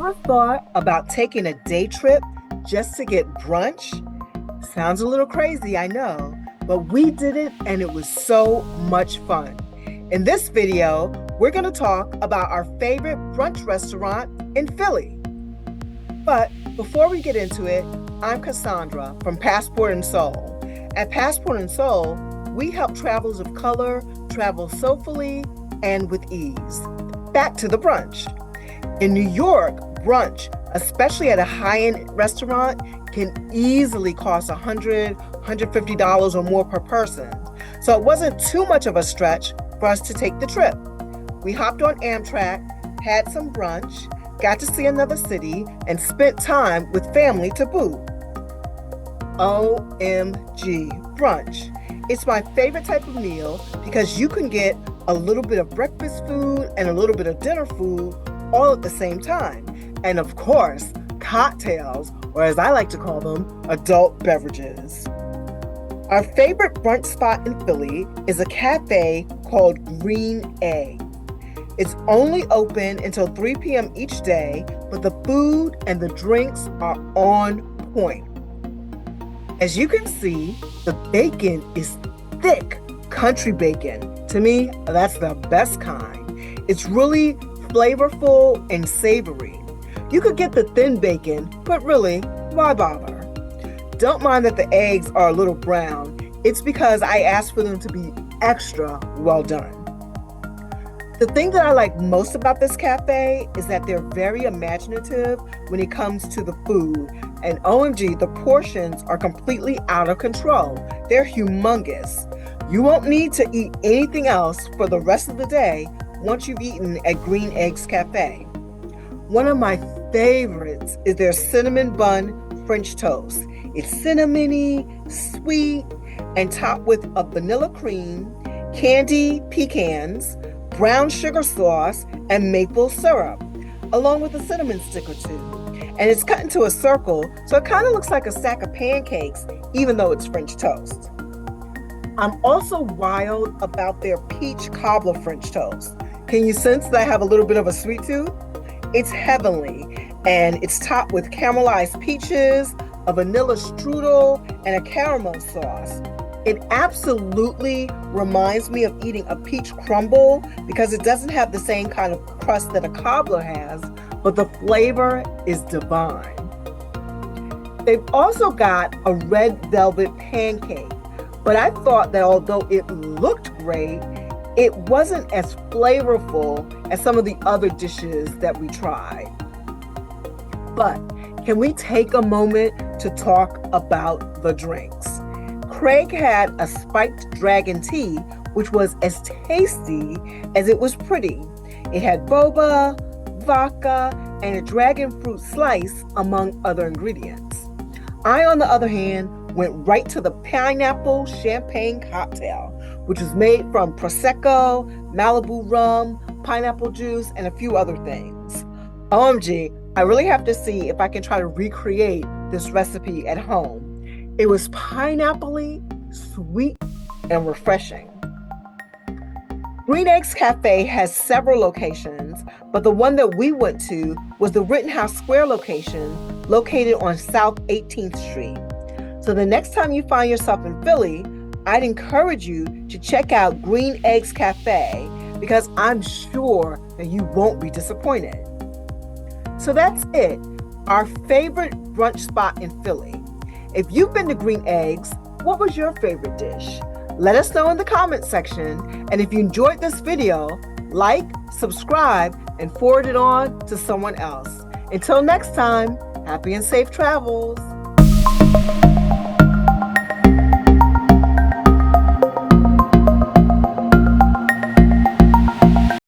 Ever thought about taking a day trip just to get brunch? Sounds a little crazy, I know, but we did it and it was so much fun. In this video, we're going to talk about our favorite brunch restaurant in Philly. But before we get into it, I'm Cassandra from Passport and Soul. At Passport and Soul, we help travelers of color travel soulfully and with ease. Back to the brunch. In New York, brunch, especially at a high-end restaurant, can easily cost $100, $150 or more per person. So it wasn't too much of a stretch for us to take the trip. We hopped on Amtrak, had some brunch, got to see another city, and spent time with family to boot. OMG, brunch. It's my favorite type of meal because you can get a little bit of breakfast food and a little bit of dinner food all at the same time. And of course, cocktails, or as I like to call them, adult beverages. Our favorite brunch spot in Philly is a cafe called Green Egg. It's only open until 3 p.m. each day, but the food and the drinks are on point. As you can see, the bacon is thick country bacon. To me, that's the best kind. It's really flavorful and savory. You could get the thin bacon, but really, why bother? Don't mind that the eggs are a little brown. It's because I asked for them to be extra well done. The thing that I like most about this cafe is that they're very imaginative when it comes to the food. And OMG, the portions are completely out of control. They're humongous. You won't need to eat anything else for the rest of the day once you've eaten at Green Eggs Cafe. One of my favorites is their cinnamon bun French toast. It's cinnamony, sweet, and topped with a vanilla cream, candy pecans, brown sugar sauce, and maple syrup, along with a cinnamon stick or two. And it's cut into a circle, so it kind of looks like a stack of pancakes, even though it's French toast. I'm also wild about their peach cobbler French toast. Can you sense that I have a little bit of a sweet tooth? It's heavenly, and it's topped with caramelized peaches, a vanilla strudel, and a caramel sauce. It absolutely reminds me of eating a peach crumble because it doesn't have the same kind of crust that a cobbler has, but the flavor is divine. They've also got a red velvet pancake, but I thought that although it looked great, it wasn't as flavorful as some of the other dishes that we tried. But can we take a moment to talk about the drinks? Craig had a spiked dragon tea, which was as tasty as it was pretty. It had boba, vodka, and a dragon fruit slice, among other ingredients. I, on the other hand, went right to the pineapple champagne cocktail, which was made from Prosecco, Malibu rum, pineapple juice, and a few other things. OMG, I really have to see if I can try to recreate this recipe at home. It was pineapple-y, sweet, and refreshing. Green Eggs Cafe has several locations, but the one that we went to was the Rittenhouse Square location located on South 18th Street. So the next time you find yourself in Philly, I'd encourage you to check out Green Eggs Cafe because I'm sure that you won't be disappointed. So that's it, our favorite brunch spot in Philly. If you've been to Green Eggs, what was your favorite dish? Let us know in the comment section. And if you enjoyed this video, like, subscribe, and forward it on to someone else. Until next time, happy and safe travels.